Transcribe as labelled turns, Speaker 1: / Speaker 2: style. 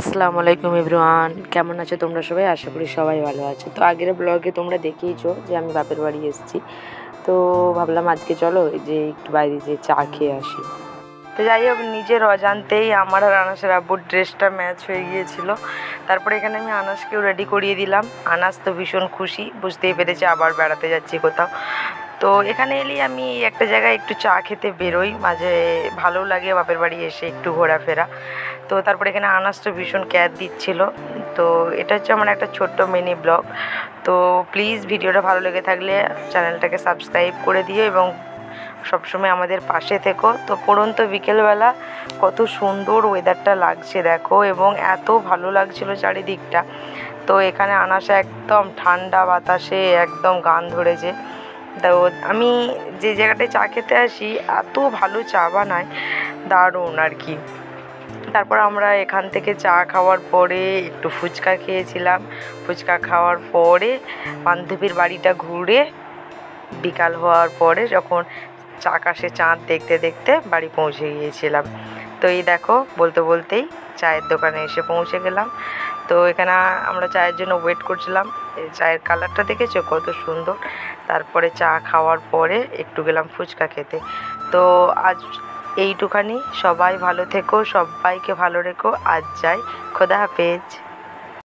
Speaker 1: আসসালামু আলাইকুম এভরিওয়ান, কেমন আছো তোমরা সবাই? আশা করি সবাই ভালো আছো। তো আগের ব্লগে তোমরা দেখেইছো যে আমি বাপের বাড়ি এসেছি। তো ভাবলাম আজকে চলো যে একটু বাইরে যেয়ে চা খেয়ে আসি। তো যাই হোক, নিজের অজান্তেই আমার আর আনাসের আব্বুর ড্রেসটা ম্যাচ হয়ে গিয়েছিল। তারপরে এখানে আমি আনাসকেও রেডি করিয়ে দিলাম। আনাস তো ভীষণ খুশি, বুঝতেই পেরেছে আবার বেড়াতে যাচ্ছি কোথাও। তো এখানে এলেই আমি একটা জায়গায় একটু চা খেতে বেরোই, মাঝে ভালো লাগে বাপের বাড়ি এসে একটু ঘোরাফেরা। তো তারপরে এখানে আনাস তো ভীষণ ক্যার দিচ্ছিল। তো এটা হচ্ছে আমার একটা ছোট্ট মিনি ব্লগ। তো প্লিজ ভিডিওটা ভালো লেগে থাকলে চ্যানেলটাকে সাবস্ক্রাইব করে দিও এবং সবসময় আমাদের পাশে থেকো। তো পড়ন্ত বিকেলবেলা কত সুন্দর ওয়েদারটা লাগছে দেখো, এবং এত ভালো লাগছিল চারিদিকটা। তো এখানে আনাসে একদম ঠান্ডা বাতাসে একদম গান ধরেছে। তো আমি যে জায়গাটায় চা খেতে আসি এত ভালো চা বানায়, দারুণ আর কি। তারপর আমরা এখান থেকে চা খাওয়ার পরে একটু ফুচকা খেয়েছিলাম। ফুচকা খাওয়ার পরে বান্ধবীর বাড়িটা ঘুরে বিকাল হওয়ার পরে যখন আকাশে চাঁদ দেখতে দেখতে বাড়ি পৌঁছে গিয়েছিলাম। তো এই দেখো, বলতে বলতেই চায়ের দোকানে এসে পৌঁছে গেলাম। তো এখানে আমরা চায়ের জন্য ওয়েট করছিলাম। এই চায়ের কালারটা দেখেছো কত সুন্দর। তারপরে চা খাওয়ার পরে একটু গেলাম ফুচকা খেতে। তো আজ এইটুখানি। সবাই ভালো থেকো, সবাইকে ভালো রেখো। আজ যাই, খোদা হাফেজ।